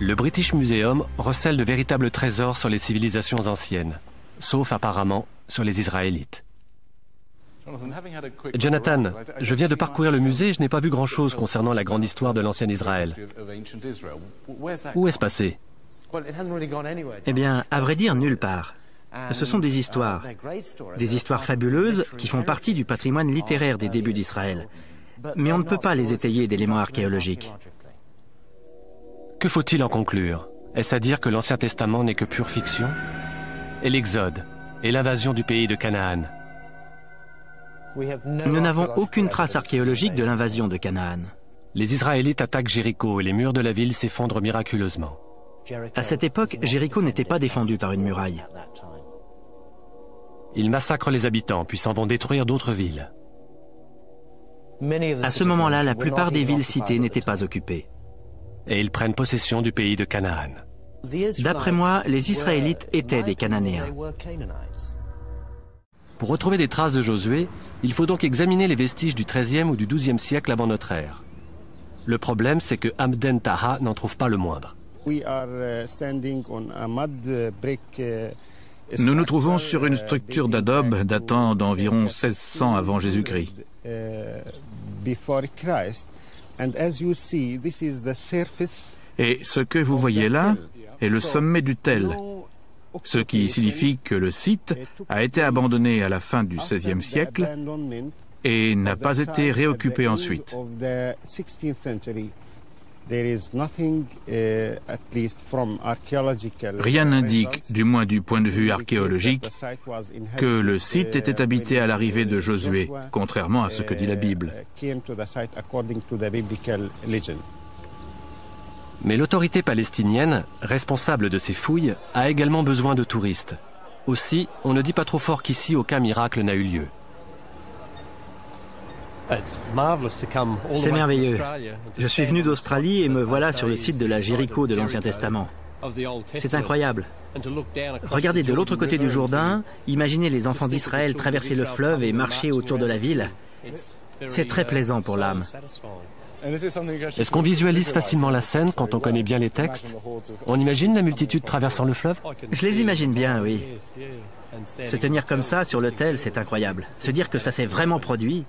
Le British Museum recèle de véritables trésors sur les civilisations anciennes, sauf apparemment sur les Israélites. Jonathan, je viens de parcourir le musée et je n'ai pas vu grand-chose concernant la grande histoire de l'ancien Israël. Où est-ce passé? Eh bien, à vrai dire, nulle part. Ce sont des histoires fabuleuses qui font partie du patrimoine littéraire des débuts d'Israël. Mais on ne peut pas les étayer d'éléments archéologiques. Que faut-il en conclure? Est-ce à dire que l'Ancien Testament n'est que pure fiction? Et l'Exode, et l'invasion du pays de Canaan? Nous n'avons aucune trace archéologique de l'invasion de Canaan. Les Israélites attaquent Jéricho et les murs de la ville s'effondrent miraculeusement. À cette époque, Jéricho n'était pas défendu par une muraille. Ils massacrent les habitants, puis s'en vont détruire d'autres villes. À ce moment-là, la plupart des villes citées n'étaient pas occupées. Et ils prennent possession du pays de Canaan. D'après moi, les Israélites étaient des Cananéens. Pour retrouver des traces de Josué, il faut donc examiner les vestiges du XIIIe ou du XIIe siècle avant notre ère. Le problème, c'est que Hamden Taha n'en trouve pas le moindre. Nous nous trouvons sur une structure d'adobe datant d'environ 1600 avant Jésus-Christ. Et ce que vous voyez là est le sommet du tel, ce qui signifie que le site a été abandonné à la fin du XVIe siècle et n'a pas été réoccupé ensuite. Rien n'indique, du moins du point de vue archéologique, que le site était habité à l'arrivée de Josué, contrairement à ce que dit la Bible. Mais l'autorité palestinienne, responsable de ces fouilles, a également besoin de touristes. Aussi, on ne dit pas trop fort qu'ici aucun miracle n'a eu lieu. C'est merveilleux. Je suis venu d'Australie et me voilà sur le site de la Jéricho de l'Ancien Testament. C'est incroyable. Regardez de l'autre côté du Jourdain, imaginez les enfants d'Israël traverser le fleuve et marcher autour de la ville. C'est très plaisant pour l'âme. Est-ce qu'on visualise facilement la scène quand on connaît bien les textes? On imagine la multitude traversant le fleuve? Je les imagine bien, oui. Se tenir comme ça sur l'autel, c'est incroyable. Se dire que ça s'est vraiment produit.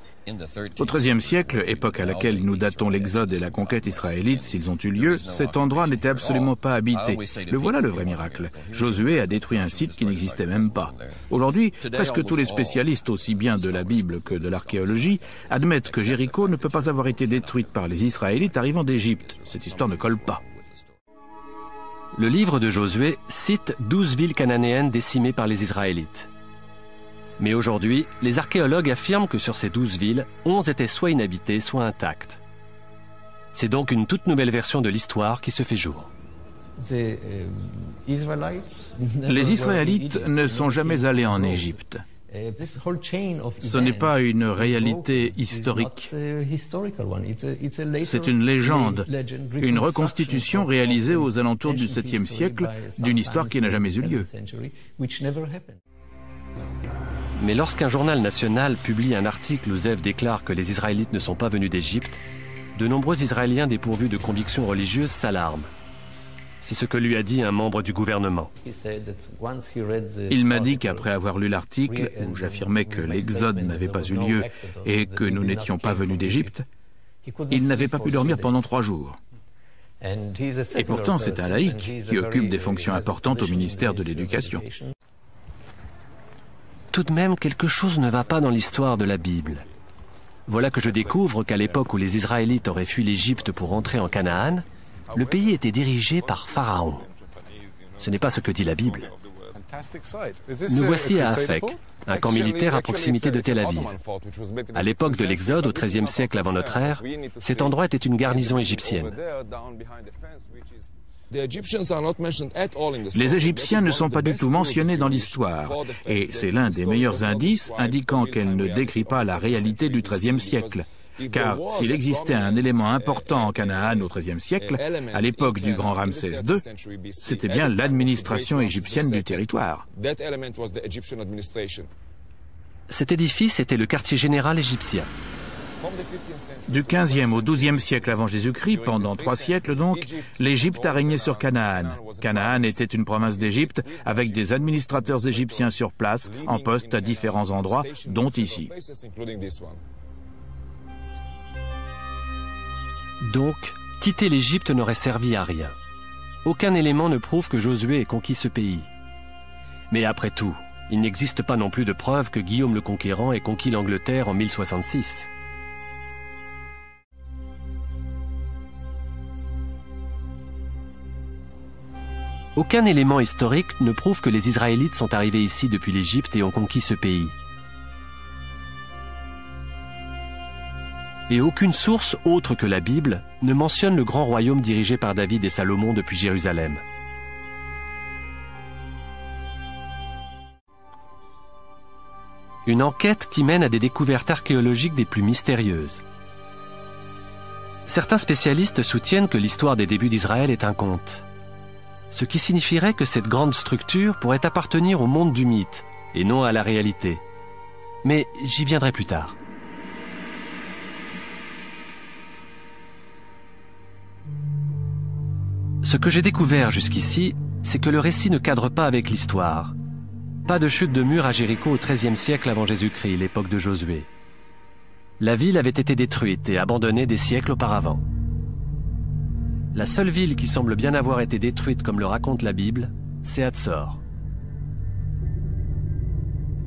Au XIIIe siècle, époque à laquelle nous datons l'Exode et la conquête israélite, s'ils ont eu lieu, cet endroit n'était absolument pas habité. Le voilà le vrai miracle. Josué a détruit un site qui n'existait même pas. Aujourd'hui, presque tous les spécialistes, aussi bien de la Bible que de l'archéologie, admettent que Jéricho ne peut pas avoir été détruite par les Israélites arrivant d'Égypte. Cette histoire ne colle pas. Le livre de Josué cite 12 villes cananéennes décimées par les Israélites. Mais aujourd'hui, les archéologues affirment que sur ces 12 villes, 11 étaient soit inhabitées, soit intactes. C'est donc une toute nouvelle version de l'histoire qui se fait jour. Les Israélites ne sont jamais allés en Égypte. Ce n'est pas une réalité historique. C'est une légende, une reconstitution réalisée aux alentours du 7e siècle d'une histoire qui n'a jamais eu lieu. Mais lorsqu'un journal national publie un article où Zev déclare que les Israélites ne sont pas venus d'Égypte, de nombreux Israéliens dépourvus de convictions religieuses s'alarment. C'est ce que lui a dit un membre du gouvernement. Il m'a dit qu'après avoir lu l'article, où j'affirmais que l'Exode n'avait pas eu lieu et que nous n'étions pas venus d'Égypte, il n'avait pas pu dormir pendant 3 jours. Et pourtant, c'est un laïc qui occupe des fonctions importantes au ministère de l'Éducation. Tout de même, quelque chose ne va pas dans l'histoire de la Bible. Voilà que je découvre qu'à l'époque où les Israélites auraient fui l'Égypte pour entrer en Canaan, le pays était dirigé par Pharaon. Ce n'est pas ce que dit la Bible. Nous voici à Afek, un camp militaire à proximité de Tel Aviv. À l'époque de l'Exode, au XIIIe siècle avant notre ère, cet endroit était une garnison égyptienne. Les Égyptiens ne sont pas du tout mentionnés dans l'histoire, et c'est l'un des meilleurs indices indiquant qu'elle ne décrit pas la réalité du XIIIe siècle. Car s'il existait un élément important en Canaan au XIIIe siècle, à l'époque du grand Ramsès II, c'était bien l'administration égyptienne du territoire. Cet édifice était le quartier général égyptien. Du 15e au 12e siècle avant Jésus-Christ, pendant 3 siècles donc, l'Égypte a régné sur Canaan. Canaan était une province d'Égypte avec des administrateurs égyptiens sur place, en poste à différents endroits, dont ici. Donc, quitter l'Égypte n'aurait servi à rien. Aucun élément ne prouve que Josué ait conquis ce pays. Mais après tout, il n'existe pas non plus de preuve que Guillaume le Conquérant ait conquis l'Angleterre en 1066. Aucun élément historique ne prouve que les Israélites sont arrivés ici depuis l'Égypte et ont conquis ce pays. Et aucune source autre que la Bible ne mentionne le grand royaume dirigé par David et Salomon depuis Jérusalem. Une enquête qui mène à des découvertes archéologiques des plus mystérieuses. Certains spécialistes soutiennent que l'histoire des débuts d'Israël est un conte, ce qui signifierait que cette grande structure pourrait appartenir au monde du mythe et non à la réalité. Mais j'y viendrai plus tard. Ce que j'ai découvert jusqu'ici, c'est que le récit ne cadre pas avec l'histoire. Pas de chute de mur à Jéricho au XIIIe siècle avant Jésus-Christ, l'époque de Josué. La ville avait été détruite et abandonnée des siècles auparavant. La seule ville qui semble bien avoir été détruite comme le raconte la Bible, c'est Hatzor.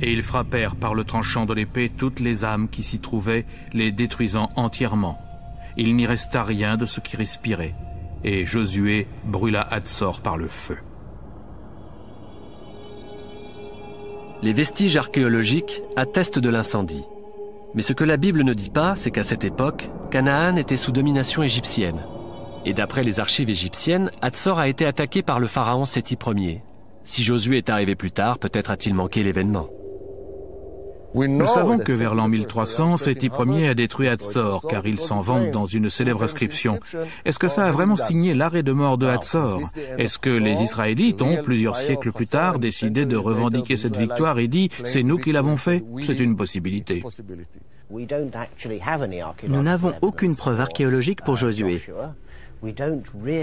Et ils frappèrent par le tranchant de l'épée toutes les âmes qui s'y trouvaient, les détruisant entièrement. Il n'y resta rien de ce qui respirait. Et Josué brûla Hatzor par le feu. Les vestiges archéologiques attestent de l'incendie. Mais ce que la Bible ne dit pas, c'est qu'à cette époque, Canaan était sous domination égyptienne. Et d'après les archives égyptiennes, Hatzor a été attaqué par le pharaon Séti Ier. Si Josué est arrivé plus tard, peut-être a-t-il manqué l'événement. Nous savons que vers l'an 1300, Séti Ier a détruit Hatzor, car il s'en vante dans une célèbre inscription. Est-ce que ça a vraiment signé l'arrêt de mort de Hatzor? Est-ce que les Israélites ont, plusieurs siècles plus tard, décidé de revendiquer cette victoire et dit « c'est nous qui l'avons fait » ? C'est une possibilité. Nous n'avons aucune preuve archéologique pour Josué.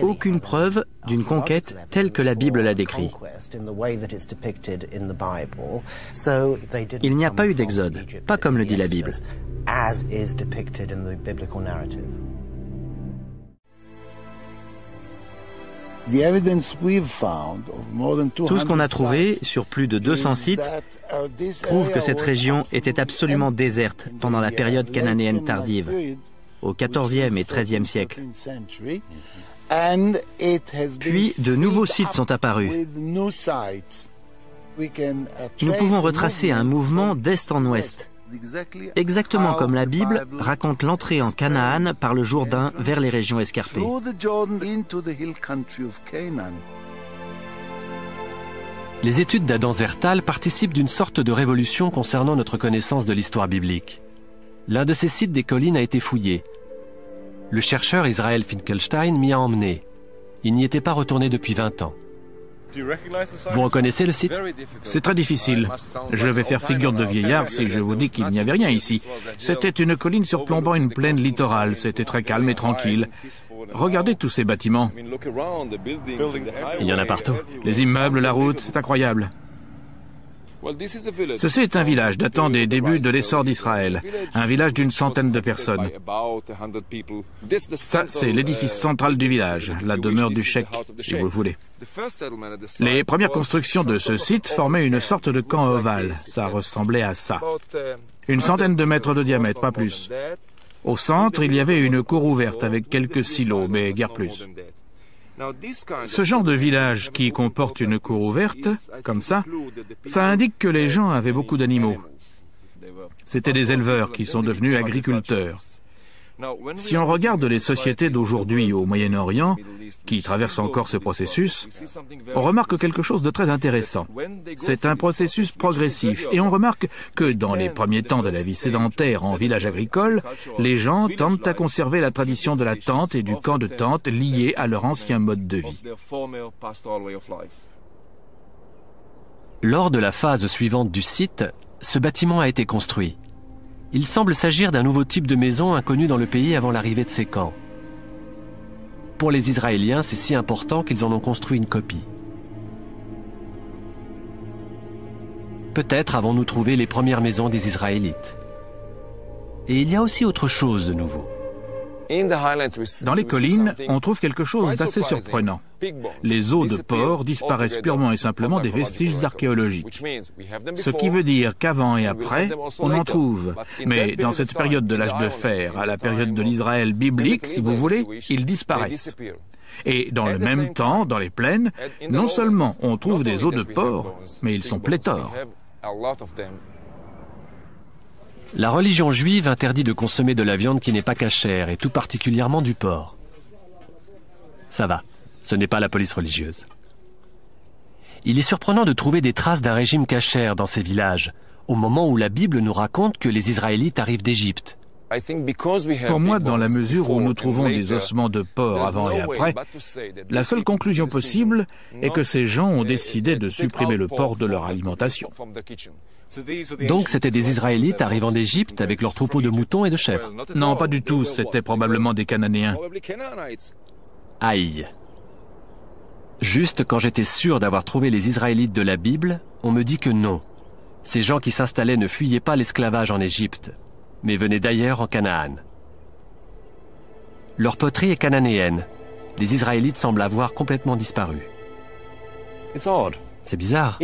Aucune preuve d'une conquête telle que la Bible l'a décrit. Il n'y a pas eu d'exode, pas comme le dit la Bible. Tout ce qu'on a trouvé sur plus de 200 sites prouve que cette région était absolument déserte pendant la période cananéenne tardive, au XIVe et XIIIe siècle. Puis, de nouveaux sites sont apparus. Nous pouvons retracer un mouvement d'est en ouest, exactement comme la Bible raconte l'entrée en Canaan par le Jourdain vers les régions escarpées. Les études d'Adam Zertal participent d'une sorte de révolution concernant notre connaissance de l'histoire biblique. L'un de ces sites des collines a été fouillé. Le chercheur Israel Finkelstein m'y a emmené. Il n'y était pas retourné depuis 20 ans. Vous reconnaissez le site? C'est très difficile. Je vais faire figure de vieillard si je vous dis qu'il n'y avait rien ici. C'était une colline surplombant une plaine littorale. C'était très calme et tranquille. Regardez tous ces bâtiments. Il y en a partout. Les immeubles, la route, c'est incroyable. Ceci est un village datant des débuts de l'essor d'Israël, un village d'une centaine de personnes. Ça, c'est l'édifice central du village, la demeure du cheikh, si vous le voulez. Les premières constructions de ce site formaient une sorte de camp ovale. Ça ressemblait à ça. Une centaine de mètres de diamètre, pas plus. Au centre, il y avait une cour ouverte avec quelques silos, mais guère plus. Ce genre de village qui comporte une cour ouverte, comme ça indique que les gens avaient beaucoup d'animaux. C'étaient des éleveurs qui sont devenus agriculteurs. Si on regarde les sociétés d'aujourd'hui au Moyen-Orient, qui traversent encore ce processus, on remarque quelque chose de très intéressant. C'est un processus progressif, et on remarque que dans les premiers temps de la vie sédentaire en village agricole, les gens tentent à conserver la tradition de la tente et du camp de tente lié à leur ancien mode de vie. Lors de la phase suivante du site, ce bâtiment a été construit. Il semble s'agir d'un nouveau type de maison inconnu dans le pays avant l'arrivée de ces camps. Pour les Israéliens, c'est si important qu'ils en ont construit une copie. Peut-être avons-nous trouvé les premières maisons des Israélites. Et il y a aussi autre chose de nouveau. Dans les collines, on trouve quelque chose d'assez surprenant. Les os de porc disparaissent purement et simplement des vestiges archéologiques. Ce qui veut dire qu'avant et après, on en trouve. Mais dans cette période de l'âge de fer, à la période de l'Israël biblique, si vous voulez, ils disparaissent. Et dans le même temps, dans les plaines, non seulement on trouve des os de porc, mais ils sont pléthores. La religion juive interdit de consommer de la viande qui n'est pas cachère, et tout particulièrement du porc. Ça va, ce n'est pas la police religieuse. Il est surprenant de trouver des traces d'un régime cachère dans ces villages, au moment où la Bible nous raconte que les Israélites arrivent d'Égypte. Pour moi, dans la mesure où nous trouvons des ossements de porc avant et après, la seule conclusion possible est que ces gens ont décidé de supprimer le porc de leur alimentation. Donc c'était des Israélites arrivant d'Égypte avec leurs troupeaux de moutons et de chèvres. Non, pas du tout, c'était probablement des Cananéens. Aïe. Juste quand j'étais sûr d'avoir trouvé les Israélites de la Bible, on me dit que non. Ces gens qui s'installaient ne fuyaient pas l'esclavage en Égypte, mais venaient d'ailleurs en Canaan. Leur poterie est cananéenne. Les Israélites semblent avoir complètement disparu. C'est bizarre.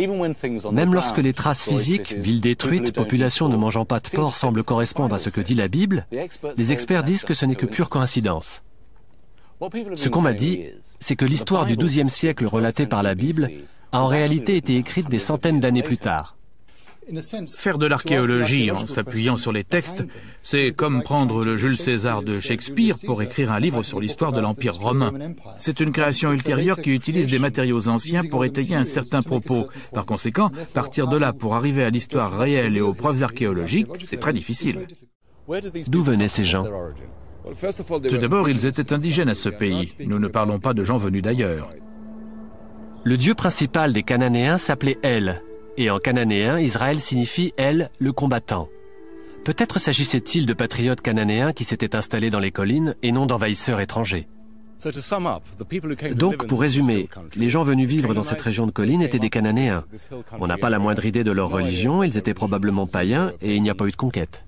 Même lorsque les traces physiques, villes détruites, population ne mangeant pas de porc semblent correspondre à ce que dit la Bible, les experts disent que ce n'est que pure coïncidence. Ce qu'on m'a dit, c'est que l'histoire du XIIe siècle relatée par la Bible a en réalité été écrite des centaines d'années plus tard. Faire de l'archéologie en s'appuyant sur les textes, c'est comme prendre le Jules César de Shakespeare pour écrire un livre sur l'histoire de l'Empire romain. C'est une création ultérieure qui utilise des matériaux anciens pour étayer un certain propos. Par conséquent, partir de là pour arriver à l'histoire réelle et aux preuves archéologiques, c'est très difficile. D'où venaient ces gens ? Tout d'abord, ils étaient indigènes à ce pays. Nous ne parlons pas de gens venus d'ailleurs. Le dieu principal des Cananéens s'appelait El. Et en cananéen, Israël signifie « El, le combattant ». Peut-être s'agissait-il de patriotes cananéens qui s'étaient installés dans les collines et non d'envahisseurs étrangers. Donc, pour résumer, les gens venus vivre dans cette région de collines étaient des Cananéens. On n'a pas la moindre idée de leur religion, ils étaient probablement païens et il n'y a pas eu de conquête.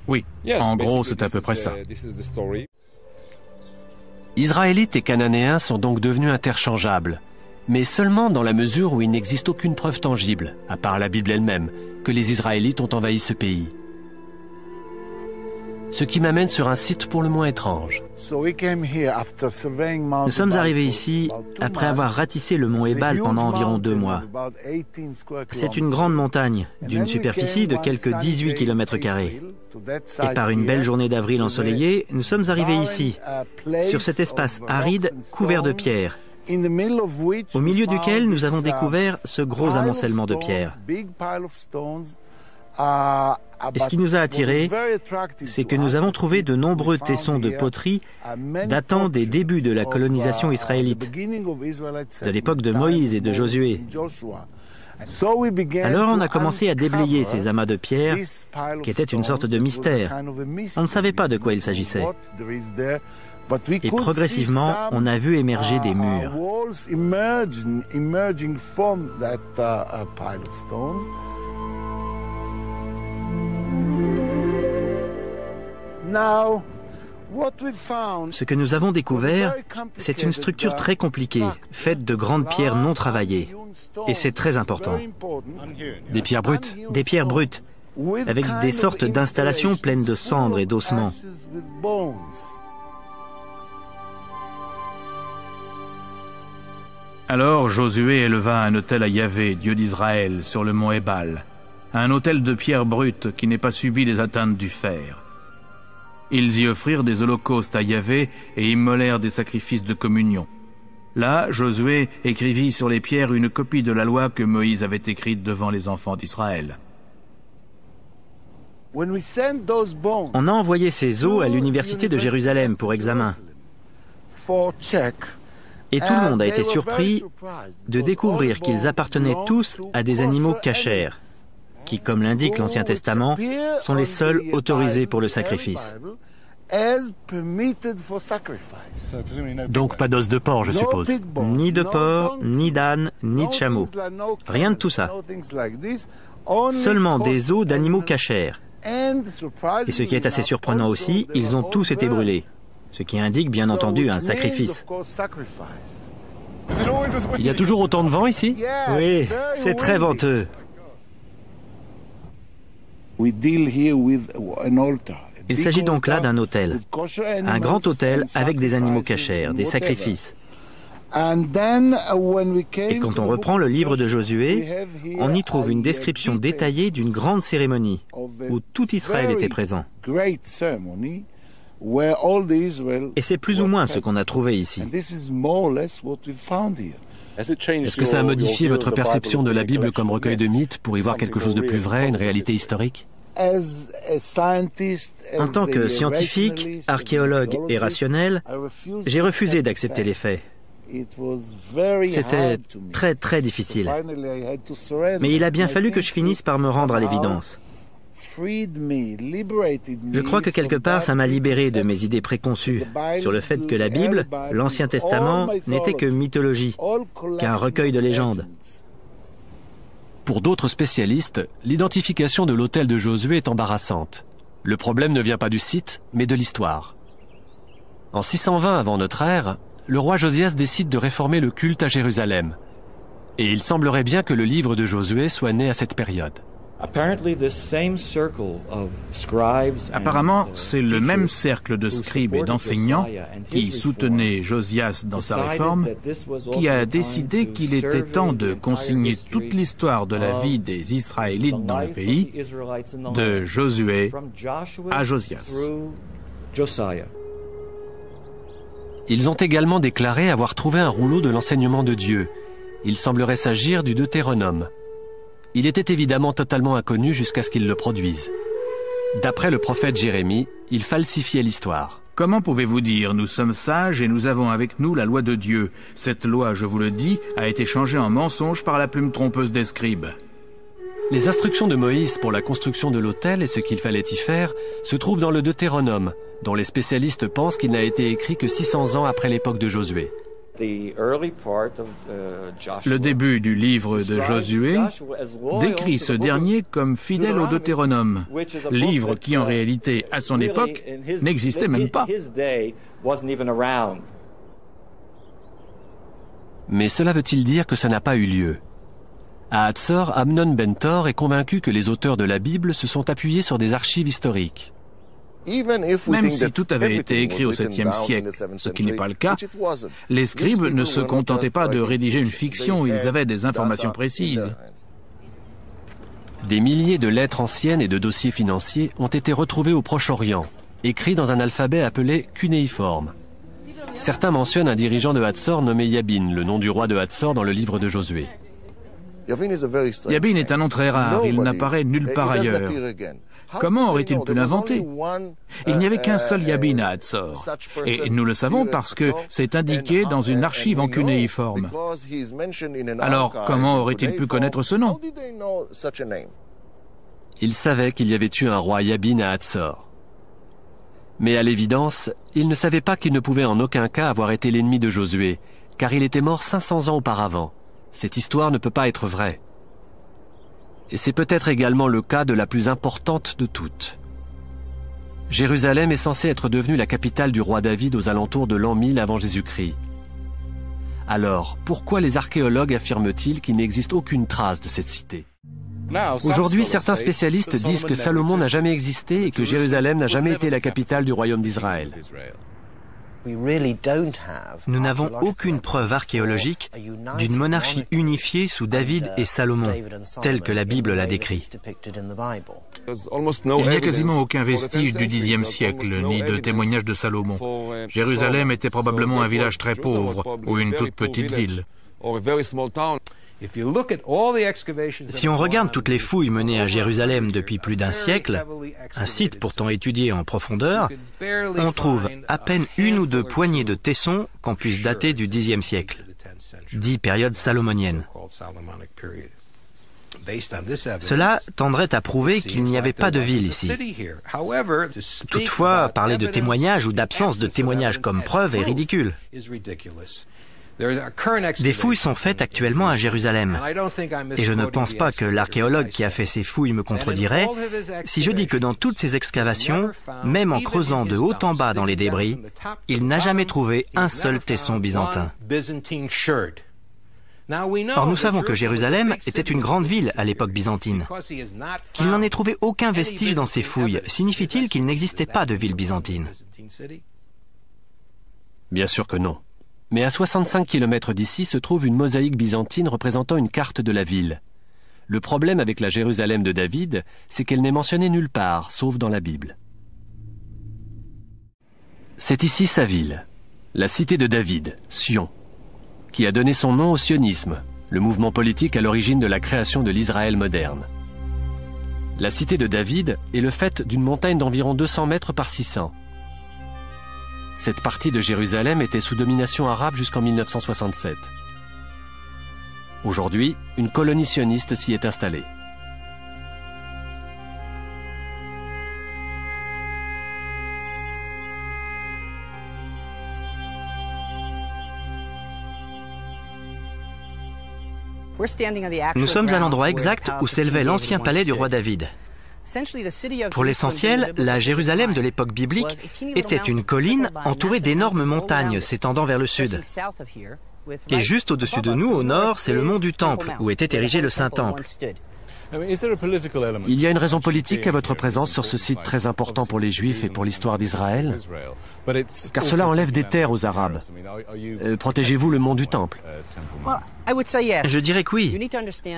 Oui, en gros, c'est à peu près ça. Israélites et Cananéens sont donc devenus interchangeables, mais seulement dans la mesure où il n'existe aucune preuve tangible, à part la Bible elle-même, que les Israélites ont envahi ce pays. Ce qui m'amène sur un site pour le moins étrange. Nous sommes arrivés ici après avoir ratissé le mont Ebal pendant environ 2 mois. C'est une grande montagne d'une superficie de quelques 18 km². Et par une belle journée d'avril ensoleillée, nous sommes arrivés ici, sur cet espace aride couvert de pierres, au milieu duquel nous avons découvert ce gros amoncellement de pierres. Et ce qui nous a attirés, c'est que nous avons trouvé de nombreux tessons de poterie datant des débuts de la colonisation israélite, de l'époque de Moïse et de Josué. Alors on a commencé à déblayer ces amas de pierres, qui étaient une sorte de mystère. On ne savait pas de quoi il s'agissait. Et progressivement, on a vu émerger des murs. Ce que nous avons découvert, c'est une structure très compliquée, faite de grandes pierres non travaillées. Et c'est très important. Des pierres brutes. Des pierres brutes, avec des sortes d'installations pleines de cendres et d'ossements. Alors Josué éleva un autel à Yahvé, Dieu d'Israël, sur le mont Ebal, un autel de pierre brute qui n'ait pas subi les atteintes du fer. Ils y offrirent des holocaustes à Yahvé et immolèrent des sacrifices de communion. Là, Josué écrivit sur les pierres une copie de la loi que Moïse avait écrite devant les enfants d'Israël. On a envoyé ces os à l'université de Jérusalem pour examen. Et tout le monde a été surpris de découvrir qu'ils appartenaient tous à des animaux cachers. qui, comme l'indique l'Ancien Testament, sont les seuls autorisés pour le sacrifice. Donc pas d'os de porc, je suppose. Ni de porc, ni d'âne, ni de chameau. Rien de tout ça. Seulement des os d'animaux cachers. Et ce qui est assez surprenant aussi, ils ont tous été brûlés. Ce qui indique bien entendu un sacrifice. Il y a toujours autant de vent ici? Oui, c'est très venteux. Il s'agit donc là d'un autel. Un grand autel avec des animaux cachers, des sacrifices. Et quand on reprend le livre de Josué, on y trouve une description détaillée d'une grande cérémonie où tout Israël était présent. Et c'est plus ou moins ce qu'on a trouvé ici. Est-ce que ça a modifié votre perception de la Bible comme recueil de mythes pour y voir quelque chose de plus vrai, une réalité historique? En tant que scientifique, archéologue et rationnel, j'ai refusé d'accepter les faits. C'était très très difficile. Mais il a bien fallu que je finisse par me rendre à l'évidence. Je crois que quelque part ça m'a libéré de mes idées préconçues sur le fait que la Bible, l'Ancien Testament, n'était que mythologie, qu'un recueil de légendes. Pour d'autres spécialistes, l'identification de l'autel de Josué est embarrassante. Le problème ne vient pas du site, mais de l'histoire. En 620 avant notre ère, le roi Josias décide de réformer le culte à Jérusalem. Et il semblerait bien que le livre de Josué soit né à cette période. Apparemment, c'est le même cercle de scribes et d'enseignants qui soutenaient Josias dans sa réforme qui a décidé qu'il était temps de consigner toute l'histoire de la vie des Israélites dans le pays, de Josué à Josias. Ils ont également déclaré avoir trouvé un rouleau de l'enseignement de Dieu. Il semblerait s'agir du Deutéronome. Il était évidemment totalement inconnu jusqu'à ce qu'ils le produisent. D'après le prophète Jérémie, il falsifiait l'histoire. Comment pouvez-vous dire « Nous sommes sages et nous avons avec nous la loi de Dieu. Cette loi, je vous le dis, a été changée en mensonge par la plume trompeuse des scribes. » Les instructions de Moïse pour la construction de l'autel et ce qu'il fallait y faire se trouvent dans le Deutéronome, dont les spécialistes pensent qu'il n'a été écrit que 600 ans après l'époque de Josué. Le début du livre de Josué décrit ce dernier comme fidèle au Deutéronome, livre qui en réalité, à son époque, n'existait même pas. Mais cela veut-il dire que ça n'a pas eu lieu? À Hatzor, Amnon ben Tor est convaincu que les auteurs de la Bible se sont appuyés sur des archives historiques. Même si tout avait été écrit au 7e siècle, ce qui n'est pas le cas, les scribes ne se contentaient pas de rédiger une fiction, ils avaient des informations précises. Des milliers de lettres anciennes et de dossiers financiers ont été retrouvés au Proche-Orient, écrits dans un alphabet appelé cunéiforme. Certains mentionnent un dirigeant de Hatzor nommé Yabin, le nom du roi de Hatzor dans le livre de Josué. Yabin est un nom très rare, il n'apparaît nulle part ailleurs. Comment aurait-il pu l'inventer? Il n'y avait qu'un seul Yabin à Hatzor. Et nous le savons parce que c'est indiqué dans une archive en cunéiforme. Alors, comment aurait-il pu connaître ce nom? Il savait qu'il y avait eu un roi Yabin à Hatzor. Mais à l'évidence, il ne savait pas qu'il ne pouvait en aucun cas avoir été l'ennemi de Josué, car il était mort 500 ans auparavant. Cette histoire ne peut pas être vraie. Et c'est peut-être également le cas de la plus importante de toutes. Jérusalem est censée être devenue la capitale du roi David aux alentours de l'an 1000 avant Jésus-Christ. Alors, pourquoi les archéologues affirment-ils qu'il n'existe aucune trace de cette cité? Aujourd'hui, certains spécialistes disent que Salomon n'a jamais existé et que Jérusalem n'a jamais été la capitale du royaume d'Israël. Nous n'avons aucune preuve archéologique d'une monarchie unifiée sous David et Salomon, telle que la Bible l'a décrit. Il n'y a quasiment aucun vestige du Xe siècle, ni de témoignage de Salomon. Jérusalem était probablement un village très pauvre, ou une toute petite ville. Si on regarde toutes les fouilles menées à Jérusalem depuis plus d'un siècle, un site pourtant étudié en profondeur, on trouve à peine une ou deux poignées de tessons qu'on puisse dater du Xe siècle, dit période salomonienne. Cela tendrait à prouver qu'il n'y avait pas de ville ici. Toutefois, parler de témoignages ou d'absence de témoignages comme preuve est ridicule. Des fouilles sont faites actuellement à Jérusalem. Et je ne pense pas que l'archéologue qui a fait ces fouilles me contredirait si je dis que dans toutes ces excavations, même en creusant de haut en bas dans les débris, il n'a jamais trouvé un seul tesson byzantin. Or, nous savons que Jérusalem était une grande ville à l'époque byzantine. Qu'il n'en ait trouvé aucun vestige dans ces fouilles, signifie-t-il qu'il n'existait pas de ville byzantine? Bien sûr que non. Mais à 65 km d'ici se trouve une mosaïque byzantine représentant une carte de la ville. Le problème avec la Jérusalem de David, c'est qu'elle n'est mentionnée nulle part, sauf dans la Bible. C'est ici sa ville, la cité de David, Sion, qui a donné son nom au sionisme, le mouvement politique à l'origine de la création de l'Israël moderne. La cité de David est le fait d'une montagne d'environ 200 mètres par 600. Cette partie de Jérusalem était sous domination arabe jusqu'en 1967. Aujourd'hui, une colonie sioniste s'y est installée. Nous sommes à l'endroit exact où s'élevait l'ancien palais du roi David. Pour l'essentiel, la Jérusalem de l'époque biblique était une colline entourée d'énormes montagnes s'étendant vers le sud. Et juste au-dessus de nous, au nord, c'est le mont du Temple, où était érigé le Saint-Temple. Il y a une raison politique à votre présence sur ce site très important pour les Juifs et pour l'histoire d'Israël, car cela enlève des terres aux Arabes. Protégez-vous le mont du Temple? Je dirais que oui.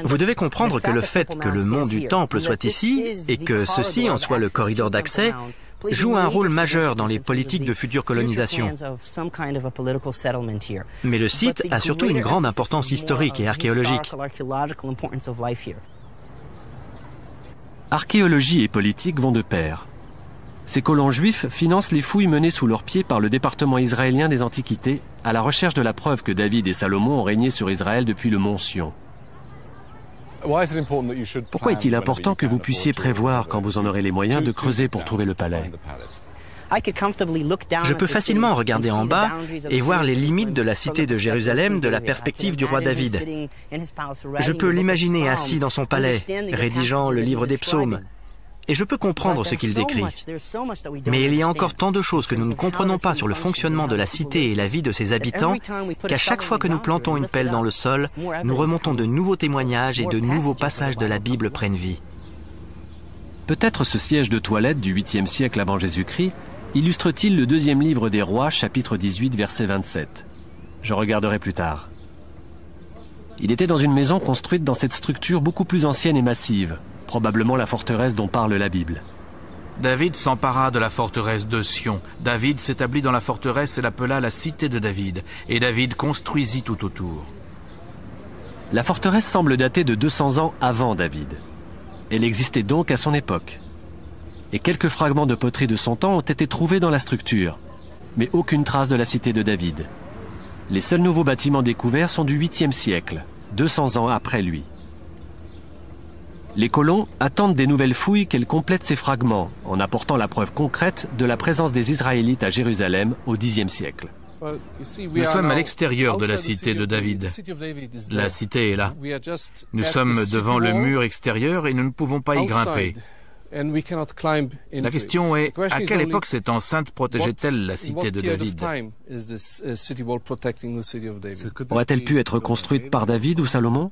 Vous devez comprendre que le fait que le mont du Temple soit ici, et que ceci en soit le corridor d'accès, joue un rôle majeur dans les politiques de future colonisation. Mais le site a surtout une grande importance historique et archéologique. Archéologie et politique vont de pair. Ces colons juifs financent les fouilles menées sous leurs pieds par le département israélien des Antiquités à la recherche de la preuve que David et Salomon ont régné sur Israël depuis le mont Sion. Pourquoi est-il important que vous puissiez prévoir, quand vous en aurez les moyens, de creuser pour trouver le palais? Je peux facilement regarder en bas et voir les limites de la cité de Jérusalem de la perspective du roi David. Je peux l'imaginer assis dans son palais, rédigeant le livre des psaumes. Et je peux comprendre ce qu'il décrit. Mais il y a encore tant de choses que nous ne comprenons pas sur le fonctionnement de la cité et la vie de ses habitants, qu'à chaque fois que nous plantons une pelle dans le sol, nous remontons de nouveaux témoignages et de nouveaux passages de la Bible prennent vie. Peut-être ce siège de toilette du 8e siècle avant Jésus-Christ illustre-t-il le deuxième livre des Rois, chapitre 18, verset 27. Je regarderai plus tard. Il était dans une maison construite dans cette structure beaucoup plus ancienne et massive, probablement la forteresse dont parle la Bible. David s'empara de la forteresse de Sion. David s'établit dans la forteresse et l'appela la cité de David. Et David construisit tout autour. La forteresse semble dater de 200 ans avant David. Elle existait donc à son époque. Et quelques fragments de poterie de son temps ont été trouvés dans la structure, mais aucune trace de la cité de David. Les seuls nouveaux bâtiments découverts sont du 8e siècle, 200 ans après lui. Les colons attendent des nouvelles fouilles qu'elles complètent ces fragments, en apportant la preuve concrète de la présence des Israélites à Jérusalem au Xe siècle. Nous sommes à l'extérieur de la cité de David. La cité est là. Nous sommes devant le mur extérieur et nous ne pouvons pas y grimper. La question est, à quelle époque cette enceinte protégeait-elle la cité de David? Aurait-elle pu être construite par David ou Salomon?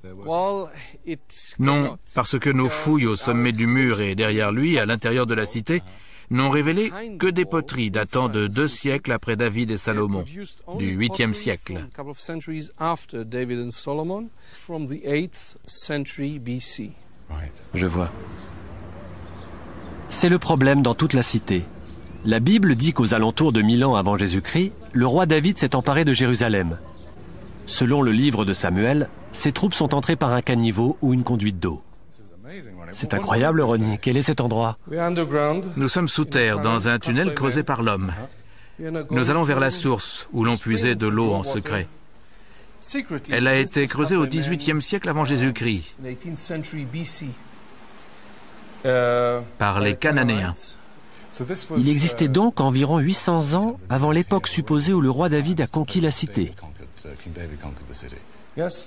Non, parce que nos fouilles au sommet du mur et derrière lui, à l'intérieur de la cité, n'ont révélé que des poteries datant de 2 siècles après David et Salomon, du 8e siècle. Je vois. C'est le problème dans toute la cité. La Bible dit qu'aux alentours de 1000 ans avant Jésus-Christ, le roi David s'est emparé de Jérusalem. Selon le livre de Samuel, ses troupes sont entrées par un caniveau ou une conduite d'eau. C'est incroyable, Ronnie. Quel est cet endroit? Nous sommes sous terre, dans un tunnel creusé par l'homme. Nous allons vers la source, où l'on puisait de l'eau en secret. Elle a été creusée au XVIIIe siècle avant Jésus-Christ par les Cananéens. Il existait donc environ 800 ans avant l'époque supposée où le roi David a conquis la cité.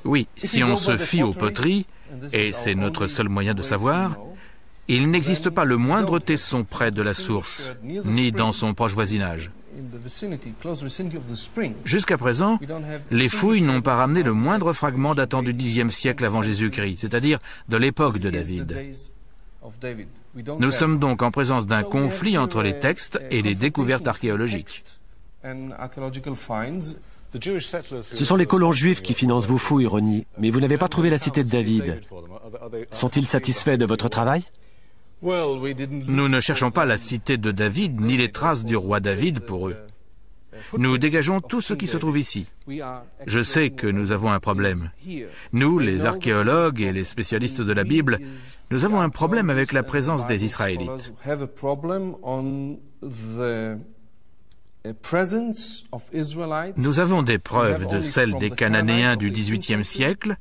Oui, si on se fie aux poteries, et c'est notre seul moyen de savoir, il n'existe pas le moindre tesson près de la source, ni dans son proche voisinage. Jusqu'à présent, les fouilles n'ont pas ramené le moindre fragment datant du Xe siècle avant Jésus-Christ, c'est-à-dire de l'époque de David. Nous sommes donc en présence d'un conflit entre les textes et les découvertes archéologiques. Ce sont les colons juifs qui financent vos fouilles, Ronnie, mais vous n'avez pas trouvé la cité de David. Sont-ils satisfaits de votre travail? Nous ne cherchons pas la cité de David, ni les traces du roi David pour eux. Nous dégageons tout ce qui se trouve ici. Je sais que nous avons un problème. Nous, les archéologues et les spécialistes de la Bible, nous avons un problème avec la présence des Israélites. Nous avons des preuves de celles des Cananéens du XVIIIe siècle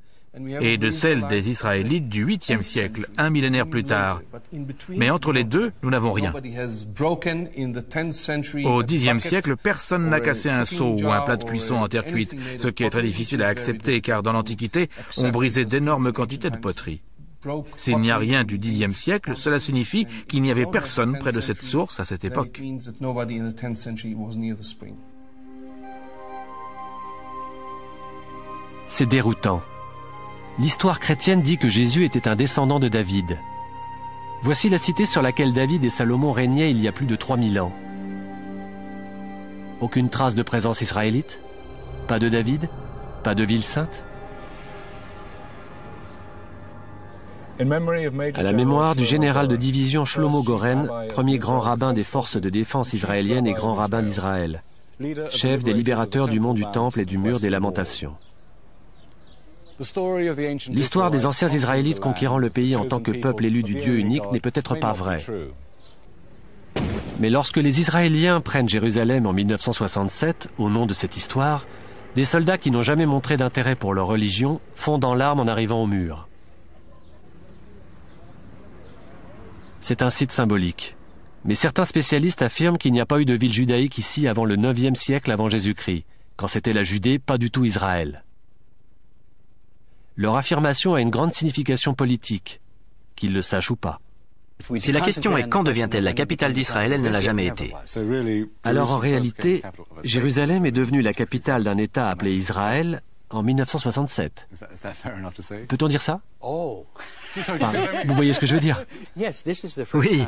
et de celles des Israélites du 8e siècle, un millénaire plus tard. Mais entre les deux, nous n'avons rien. Au Xe siècle, personne n'a cassé un seau ou un plat de cuisson en terre cuite, ce qui est très difficile à accepter car dans l'Antiquité, on brisait d'énormes quantités de poterie. S'il n'y a rien du Xe siècle, cela signifie qu'il n'y avait personne près de cette source à cette époque. C'est déroutant. L'histoire chrétienne dit que Jésus était un descendant de David. Voici la cité sur laquelle David et Salomon régnaient il y a plus de 3000 ans. Aucune trace de présence israélite? Pas de David? Pas de ville sainte? À la mémoire du général de division Shlomo Goren, premier grand rabbin des forces de défense israéliennes et grand rabbin d'Israël, chef des libérateurs du mont du Temple et du mur des Lamentations. L'histoire des anciens Israélites conquérant le pays en tant que peuple élu du Dieu unique n'est peut-être pas vraie. Mais lorsque les Israéliens prennent Jérusalem en 1967, au nom de cette histoire, des soldats qui n'ont jamais montré d'intérêt pour leur religion fondent en larmes en arrivant au mur. C'est un site symbolique. Mais certains spécialistes affirment qu'il n'y a pas eu de ville judaïque ici avant le 9e siècle avant Jésus-Christ, quand c'était la Judée, pas du tout Israël. Leur affirmation a une grande signification politique, qu'ils le sachent ou pas. Si la question est quand devient-elle la capitale d'Israël, elle ne l'a jamais été. Alors en réalité, Jérusalem est devenue la capitale d'un État appelé Israël en 1967. Peut-on dire ça? Enfin, vous voyez ce que je veux dire? Oui,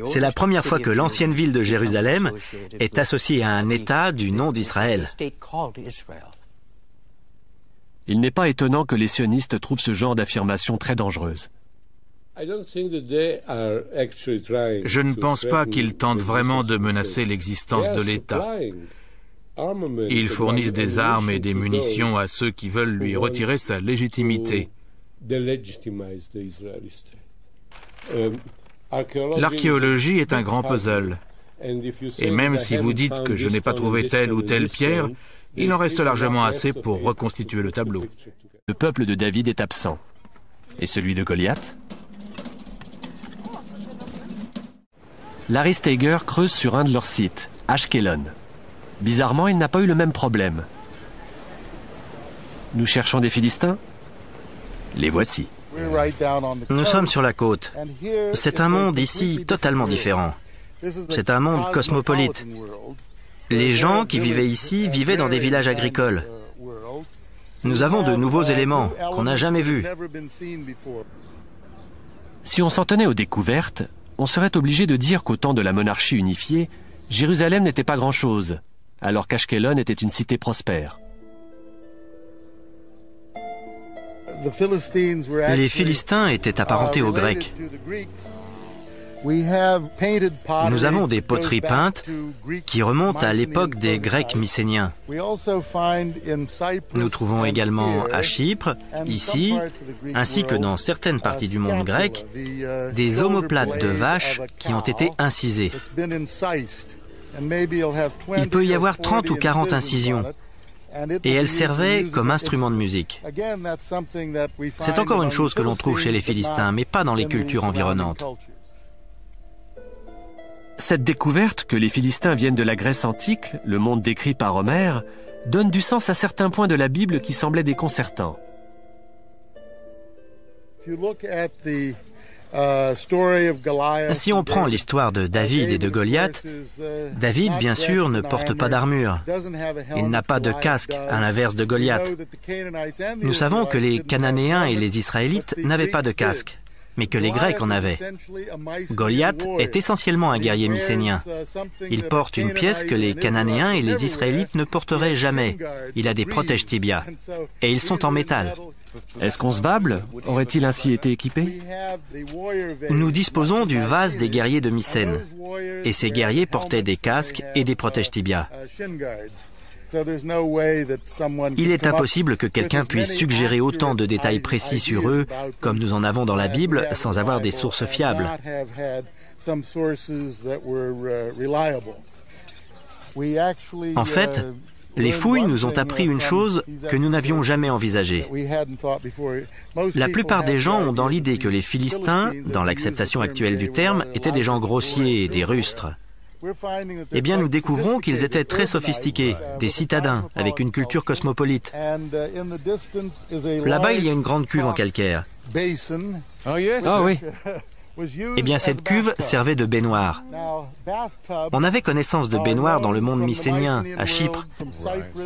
c'est la première fois que l'ancienne ville de Jérusalem est associée à un État du nom d'Israël. Il n'est pas étonnant que les sionistes trouvent ce genre d'affirmation très dangereuse. Je ne pense pas qu'ils tentent vraiment de menacer l'existence de l'État. Ils fournissent des armes et des munitions à ceux qui veulent lui retirer sa légitimité. L'archéologie est un grand puzzle. Et même si vous dites que je n'ai pas trouvé telle ou telle pierre, il en reste largement assez pour reconstituer le tableau. Le peuple de David est absent. Et celui de Goliath? Larry Steiger creuse sur un de leurs sites, Ashkelon. Bizarrement, il n'a pas eu le même problème. Nous cherchons des Philistins? Les voici. Nous sommes sur la côte. C'est un monde ici totalement différent. C'est un monde cosmopolite. Les gens qui vivaient ici vivaient dans des villages agricoles. Nous avons de nouveaux éléments qu'on n'a jamais vus. Si on s'en tenait aux découvertes, on serait obligé de dire qu'au temps de la monarchie unifiée, Jérusalem n'était pas grand-chose, alors qu'Ashkelon était une cité prospère. Les Philistins étaient apparentés aux Grecs. Nous avons des poteries peintes qui remontent à l'époque des Grecs mycéniens. Nous trouvons également à Chypre, ici, ainsi que dans certaines parties du monde grec, des omoplates de vaches qui ont été incisées. Il peut y avoir 30 ou 40 incisions. et elle servait comme instrument de musique. C'est encore une chose que l'on trouve chez les Philistins, mais pas dans les cultures environnantes. Cette découverte que les Philistins viennent de la Grèce antique, le monde décrit par Homère, donne du sens à certains points de la Bible qui semblaient déconcertants. Si on prend l'histoire de David et de Goliath, David, bien sûr, ne porte pas d'armure. Il n'a pas de casque, à l'inverse de Goliath. Nous savons que les Cananéens et les Israélites n'avaient pas de casque, mais que les Grecs en avaient. Goliath est essentiellement un guerrier mycénien. Il porte une pièce que les Cananéens et les Israélites ne porteraient jamais. Il a des protège-tibias. Et ils sont en métal. Est-ce qu'Onsbable aurait-il ainsi été équipé? Nous disposons du vase des guerriers de Mycène. Et ces guerriers portaient des casques et des protège-tibias. Il est impossible que quelqu'un puisse suggérer autant de détails précis sur eux, comme nous en avons dans la Bible, sans avoir des sources fiables. En fait, les fouilles nous ont appris une chose que nous n'avions jamais envisagée. La plupart des gens ont dans l'idée que les Philistins, dans l'acceptation actuelle du terme, étaient des gens grossiers et des rustres. Eh bien, nous découvrons qu'ils étaient très sophistiqués, des citadins, avec une culture cosmopolite. Là-bas, il y a une grande cuve en calcaire. Ah oui. Eh bien, cette cuve servait de baignoire. On avait connaissance de baignoires dans le monde mycénien, à Chypre,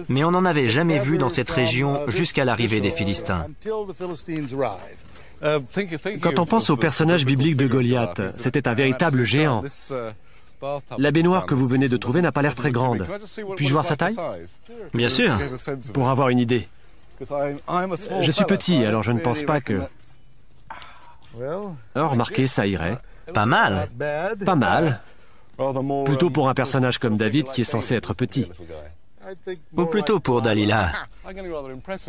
mais on n'en avait jamais vu dans cette région jusqu'à l'arrivée des Philistins. Quand on pense au personnage biblique de Goliath, c'était un véritable géant. La baignoire que vous venez de trouver n'a pas l'air très grande. Puis-je voir sa taille? Bien sûr. Pour avoir une idée. Je suis petit, alors je ne pense pas que... Oh, remarquez, ça irait. Pas mal. Pas mal. Plutôt pour un personnage comme David qui est censé être petit. Ou plutôt pour Dalila.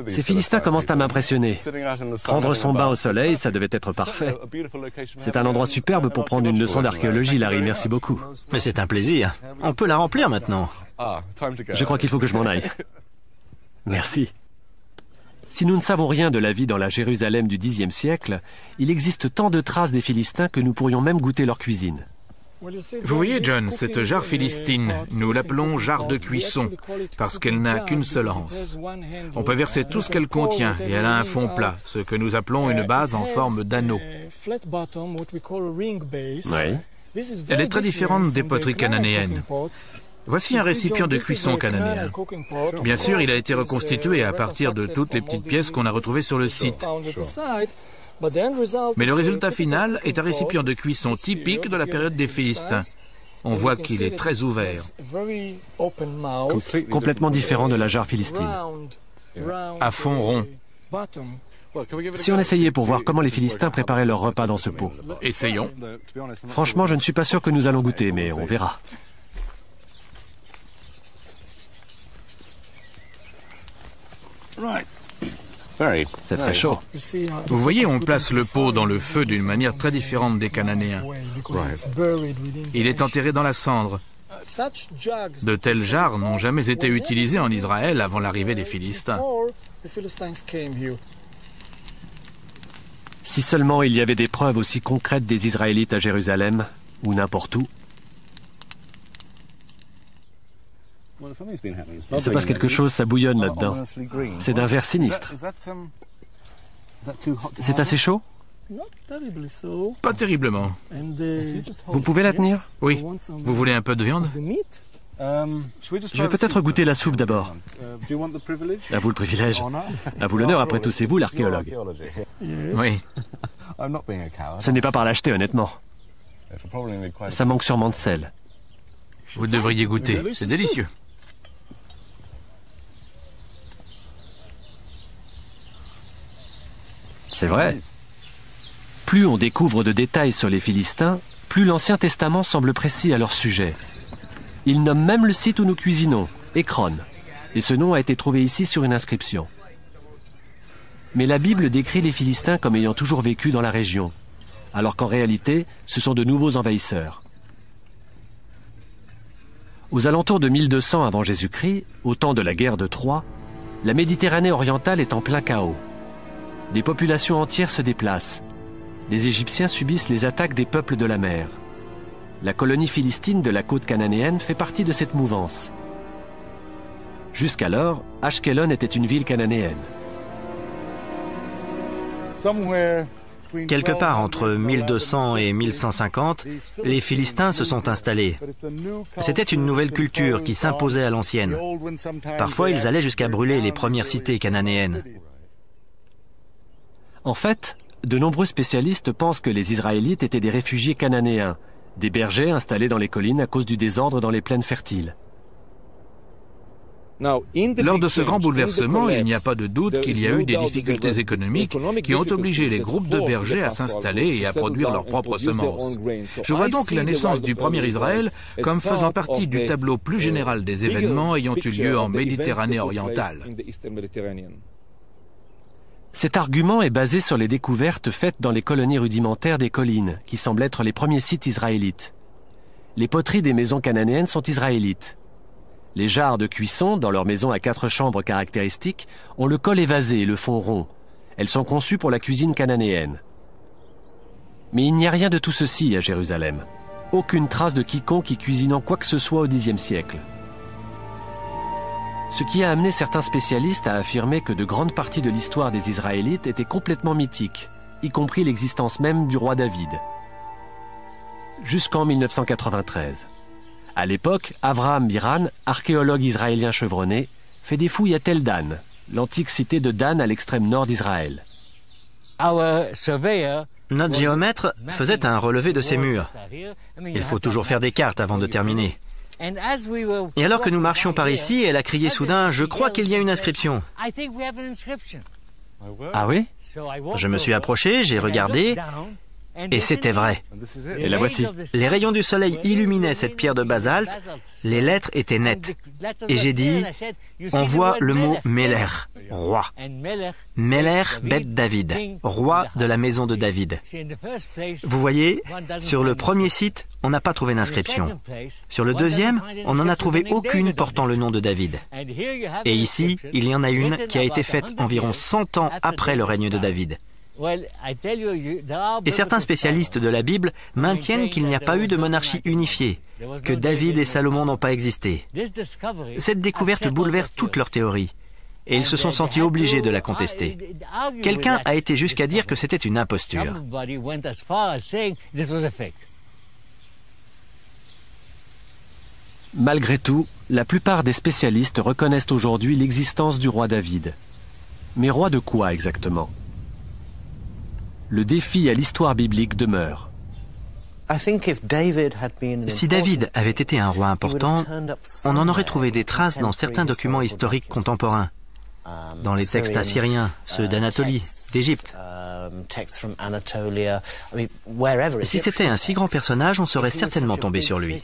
Ces Philistins commencent à m'impressionner. Prendre son bain au soleil, ça devait être parfait. C'est un endroit superbe pour prendre une leçon d'archéologie, Larry. Merci beaucoup. Mais c'est un plaisir. On peut la remplir maintenant. Je crois qu'il faut que je m'en aille. Merci. Si nous ne savons rien de la vie dans la Jérusalem du Xe siècle, il existe tant de traces des Philistins que nous pourrions même goûter leur cuisine. Vous voyez, John, cette jarre philistine, nous l'appelons jarre de cuisson, parce qu'elle n'a qu'une seule anse. On peut verser tout ce qu'elle contient, et elle a un fond plat, ce que nous appelons une base en forme d'anneau. Oui. Elle est très différente des poteries cananéennes. Voici un récipient de cuisson cananéen. Bien sûr, il a été reconstitué à partir de toutes les petites pièces qu'on a retrouvées sur le site. Mais le résultat final est un récipient de cuisson typique de la période des Philistins. On voit qu'il est très ouvert. Complètement différent de la jarre philistine. À fond rond. Si on essayait pour voir comment les Philistins préparaient leur repas dans ce pot. Essayons. Franchement, je ne suis pas sûr que nous allons goûter, mais on verra. C'est très chaud. Vous voyez, on place le pot dans le feu d'une manière très différente des Cananéens. Il est enterré dans la cendre. De telles jarres n'ont jamais été utilisées en Israël avant l'arrivée des Philistins. Si seulement il y avait des preuves aussi concrètes des Israélites à Jérusalem, ou n'importe où. Il se passe quelque chose, ça bouillonne là-dedans. C'est d'un vert sinistre. C'est assez chaud? Pas terriblement. Vous pouvez la tenir? Oui. Vous voulez un peu de viande? Je vais peut-être goûter la soupe d'abord. À vous le privilège. À vous l'honneur, après tout, c'est vous l'archéologue. Oui. Ce n'est pas par l'acheter, honnêtement. Ça manque sûrement de sel. Vous devriez goûter. C'est délicieux. C'est vrai. Plus on découvre de détails sur les Philistins, plus l'Ancien Testament semble précis à leur sujet. Il nomme même le site où nous cuisinons, Écron, et ce nom a été trouvé ici sur une inscription. Mais la Bible décrit les Philistins comme ayant toujours vécu dans la région, alors qu'en réalité, ce sont de nouveaux envahisseurs. Aux alentours de 1200 avant Jésus-Christ, au temps de la guerre de Troie, La Méditerranée orientale est en plein chaos. Des populations entières se déplacent. Les Égyptiens subissent les attaques des peuples de la mer. La colonie philistine de la côte cananéenne fait partie de cette mouvance. Jusqu'alors, Ashkelon était une ville cananéenne. Quelque part entre 1200 et 1150, les Philistins se sont installés. C'était une nouvelle culture qui s'imposait à l'ancienne. Parfois, ils allaient jusqu'à brûler les premières cités cananéennes. En fait, de nombreux spécialistes pensent que les Israélites étaient des réfugiés cananéens, des bergers installés dans les collines à cause du désordre dans les plaines fertiles. Lors de ce grand bouleversement, il n'y a pas de doute qu'il y a eu des difficultés économiques qui ont obligé les groupes de bergers à s'installer et à produire leurs propres semences. Je vois donc la naissance du premier Israël comme faisant partie du tableau plus général des événements ayant eu lieu en Méditerranée orientale. Cet argument est basé sur les découvertes faites dans les colonies rudimentaires des collines, qui semblent être les premiers sites israélites. Les poteries des maisons cananéennes sont israélites. Les jarres de cuisson, dans leurs maisons à 4 chambres caractéristiques, ont le col évasé et le fond rond. Elles sont conçues pour la cuisine cananéenne. Mais il n'y a rien de tout ceci à Jérusalem. Aucune trace de quiconque y cuisinant quoi que ce soit au Xe siècle. Ce qui a amené certains spécialistes à affirmer que de grandes parties de l'histoire des Israélites étaient complètement mythiques, y compris l'existence même du roi David. Jusqu'en 1993. À l'époque, Avraham Biran, archéologue israélien chevronné, fait des fouilles à Tel Dan, l'antique cité de Dan à l'extrême nord d'Israël. Notre géomètre faisait un relevé de ces murs. Il faut toujours faire des cartes avant de terminer. Et alors que nous marchions par ici, elle a crié soudain « Je crois qu'il y a une inscription ». Ah oui? Je me suis approché, j'ai regardé, et c'était vrai. Et la voici. Les rayons du soleil illuminaient cette pierre de basalte, les lettres étaient nettes. Et j'ai dit, on voit le mot Meler, roi. Meler Beth David, roi de la maison de David. Vous voyez, sur le premier site, on n'a pas trouvé d'inscription. Sur le deuxième, on n'en a trouvé aucune portant le nom de David. Et ici, il y en a une qui a été faite environ 100 ans après le règne de David. Et certains spécialistes de la Bible maintiennent qu'il n'y a pas eu de monarchie unifiée, que David et Salomon n'ont pas existé. Cette découverte bouleverse toute leur théorie, et ils se sont sentis obligés de la contester. Quelqu'un a été jusqu'à dire que c'était une imposture. Malgré tout, la plupart des spécialistes reconnaissent aujourd'hui l'existence du roi David. Mais roi de quoi exactement ? Le défi à l'histoire biblique demeure. Si David avait été un roi important, on en aurait trouvé des traces dans certains documents historiques contemporains, dans les textes assyriens, ceux d'Anatolie, d'Égypte. Si c'était un si grand personnage, on serait certainement tombé sur lui.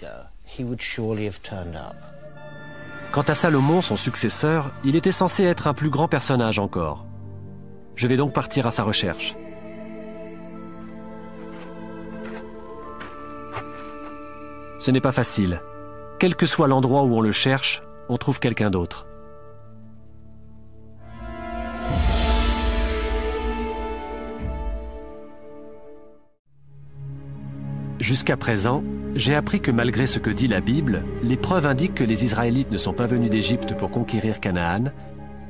Quant à Salomon, son successeur, il était censé être un plus grand personnage encore. Je vais donc partir à sa recherche. Ce n'est pas facile. Quel que soit l'endroit où on le cherche, on trouve quelqu'un d'autre. Jusqu'à présent, j'ai appris que malgré ce que dit la Bible, les preuves indiquent que les Israélites ne sont pas venus d'Égypte pour conquérir Canaan,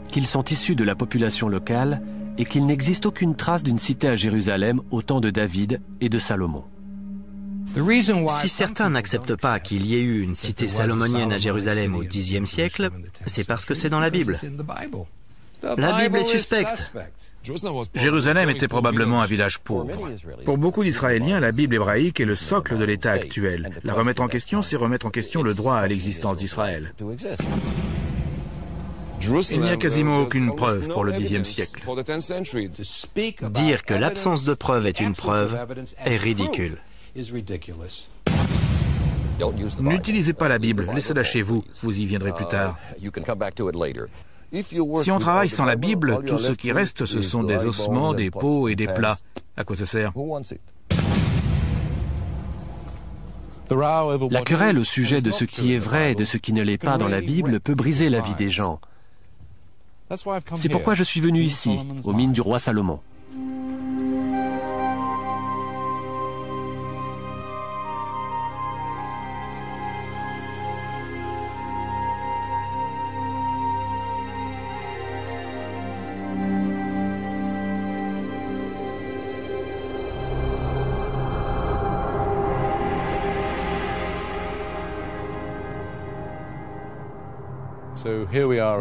qu'ils sont issus de la population locale et qu'il n'existe aucune trace d'une cité à Jérusalem au temps de David et de Salomon. Si certains n'acceptent pas qu'il y ait eu une cité salomonienne à Jérusalem au Xe siècle, c'est parce que c'est dans la Bible. La Bible est suspecte. Jérusalem était probablement un village pauvre. Pour beaucoup d'Israéliens, la Bible hébraïque est le socle de l'État actuel. La remettre en question, c'est remettre en question le droit à l'existence d'Israël. Il n'y a quasiment aucune preuve pour le Xe siècle. Dire que l'absence de preuve est une preuve est ridicule. N'utilisez pas la Bible, laissez-la chez vous, vous y viendrez plus tard. Si on travaille sans la Bible, tout ce qui reste, ce sont des ossements, des peaux et des plats. À quoi ça sert ? La querelle au sujet de ce qui est vrai et de ce qui ne l'est pas dans la Bible peut briser la vie des gens. C'est pourquoi je suis venu ici, aux mines du roi Salomon.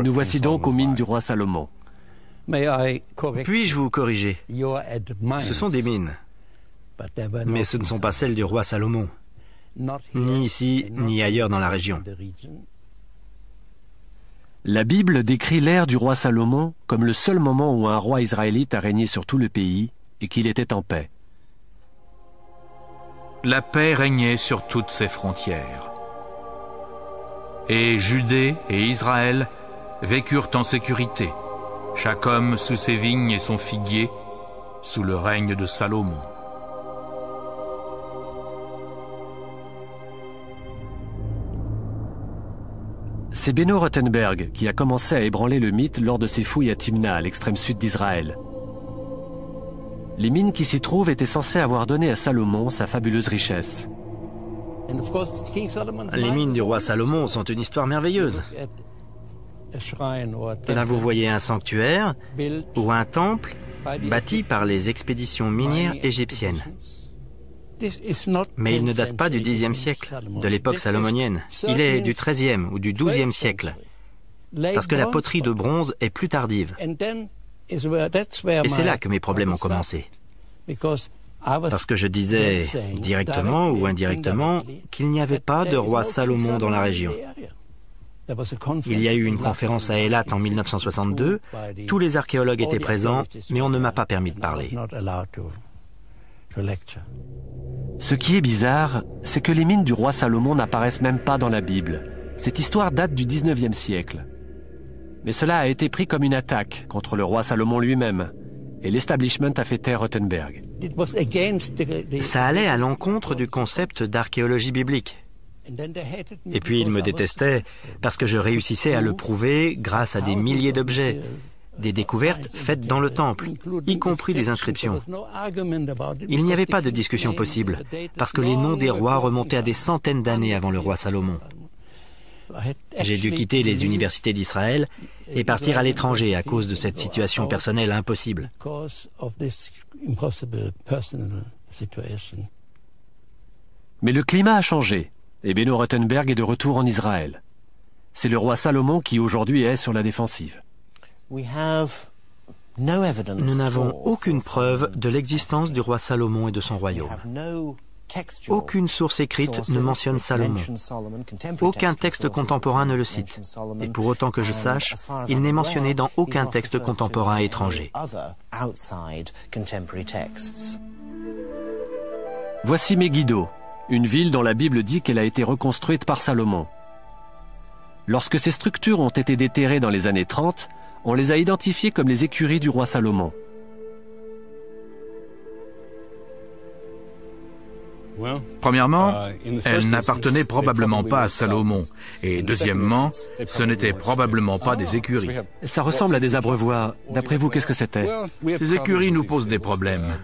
Nous voici donc aux mines du roi Salomon. Puis-je vous corriger? Ce sont des mines, mais ce ne sont pas celles du roi Salomon, ni ici, ni ailleurs dans la région. La Bible décrit l'ère du roi Salomon comme le seul moment où un roi israélite a régné sur tout le pays et qu'il était en paix. La paix régnait sur toutes ses frontières. Et Judée et Israël vécurent en sécurité, chaque homme sous ses vignes et son figuier, sous le règne de Salomon. C'est Beno Rothenberg qui a commencé à ébranler le mythe lors de ses fouilles à Timna, à l'extrême sud d'Israël. Les mines qui s'y trouvent étaient censées avoir donné à Salomon sa fabuleuse richesse. Les mines du roi Salomon sont une histoire merveilleuse. Et là, vous voyez un sanctuaire ou un temple bâti par les expéditions minières égyptiennes. Mais il ne date pas du Xe siècle, de l'époque salomonienne. Il est du XIIIe ou du XIIe siècle, parce que la poterie de bronze est plus tardive. Et c'est là que mes problèmes ont commencé. Parce que je disais, directement ou indirectement, qu'il n'y avait pas de roi Salomon dans la région. Il y a eu une conférence à Eilat en 1962, tous les archéologues étaient présents, mais on ne m'a pas permis de parler. Ce qui est bizarre, c'est que les mines du roi Salomon n'apparaissent même pas dans la Bible. Cette histoire date du XIXe siècle. Mais cela a été pris comme une attaque contre le roi Salomon lui-même. Et l'establishment a fait taire Rothenberg. Ça allait à l'encontre du concept d'archéologie biblique. Et puis ils me détestaient parce que je réussissais à le prouver grâce à des milliers d'objets, des découvertes faites dans le temple, y compris des inscriptions. Il n'y avait pas de discussion possible, parce que les noms des rois remontaient à des centaines d'années avant le roi Salomon. J'ai dû quitter les universités d'Israël et partir à l'étranger à cause de cette situation personnelle impossible. Mais le climat a changé et Beno Rothenberg est de retour en Israël. C'est le roi Salomon qui aujourd'hui est sur la défensive. Nous n'avons aucune preuve de l'existence du roi Salomon et de son royaume. Aucune source écrite ne mentionne Salomon. Aucun texte contemporain ne le cite. Et pour autant que je sache, il n'est mentionné dans aucun texte contemporain étranger. Voici Megiddo, une ville dont la Bible dit qu'elle a été reconstruite par Salomon. Lorsque ces structures ont été déterrées dans les années 30, on les a identifiées comme les écuries du roi Salomon. Premièrement, elle n'appartenait probablement pas à Salomon. Et deuxièmement, ce n'était probablement pas des écuries. Ça ressemble à des abreuvoirs. D'après vous, qu'est-ce que c'était? Ces écuries nous posent des problèmes.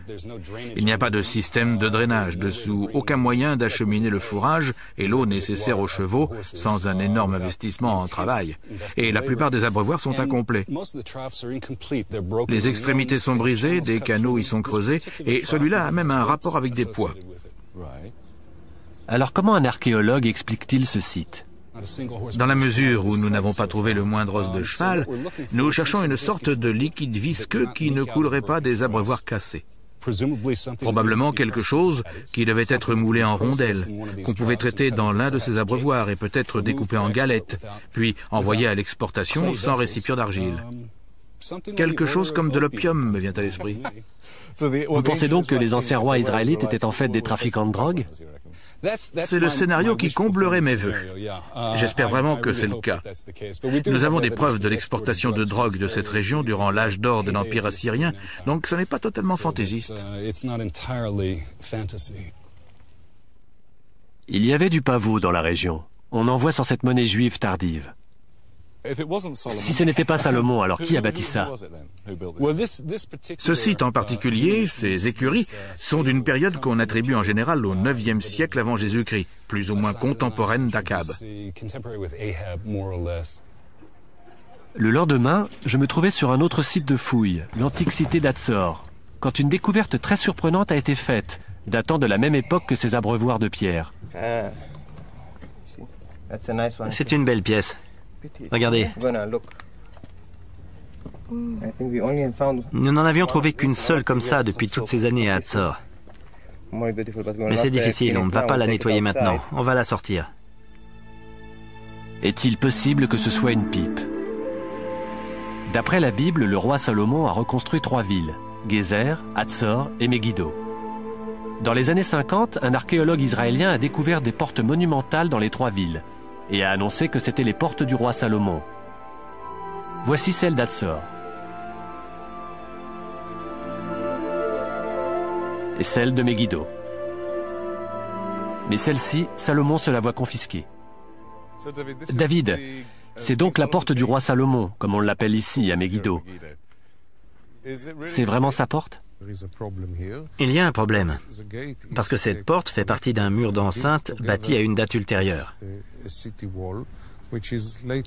Il n'y a pas de système de drainage dessous, aucun moyen d'acheminer le fourrage et l'eau nécessaire aux chevaux sans un énorme investissement en travail. Et la plupart des abreuvoirs sont incomplets. Les extrémités sont brisées, des canaux y sont creusés, et celui-là a même un rapport avec des poids. Alors comment un archéologue explique-t-il ce site? Dans la mesure où nous n'avons pas trouvé le moindre os de cheval, nous cherchons une sorte de liquide visqueux qui ne coulerait pas des abreuvoirs cassés. Probablement quelque chose qui devait être moulé en rondelles, qu'on pouvait traiter dans l'un de ces abreuvoirs et peut-être découpé en galettes, puis envoyé à l'exportation sans récipient d'argile. Quelque chose comme de l'opium me vient à l'esprit. Vous pensez donc que les anciens rois israélites étaient en fait des trafiquants de drogue? C'est le scénario qui comblerait mes vœux. J'espère vraiment que c'est le cas. Nous avons des preuves de l'exportation de drogue de cette région durant l'âge d'or de l'Empire assyrien, donc ce n'est pas totalement fantaisiste. Il y avait du pavot dans la région. On en voit sur cette monnaie juive tardive. Si ce n'était pas Salomon, alors qui a bâti ça? Ce site en particulier, ces écuries, sont d'une période qu'on attribue en général au IXe siècle avant Jésus-Christ, plus ou moins contemporaine d'Akab. Le lendemain, je me trouvais sur un autre site de fouilles, l'antique cité d'Hatzor, quand une découverte très surprenante a été faite, datant de la même époque que ces abreuvoirs de pierre. C'est une belle pièce. Regardez. Nous n'en avions trouvé qu'une seule comme ça depuis toutes ces années à Hatzor. Mais c'est difficile, on ne va pas la nettoyer maintenant. On va la sortir. Est-il possible que ce soit une pipe? D'après la Bible, le roi Salomon a reconstruit 3 villes, Gézer, Hatzor et Megiddo. Dans les années 50, un archéologue israélien a découvert des portes monumentales dans les 3 villes et a annoncé que c'étaient les portes du roi Salomon. Voici celle d'Hatzor. Et celle de Megiddo. Mais celle-ci, Salomon se la voit confisquée. David, c'est donc la porte du roi Salomon, comme on l'appelle ici à Megiddo. C'est vraiment sa porte? Il y a un problème, parce que cette porte fait partie d'un mur d'enceinte bâti à une date ultérieure.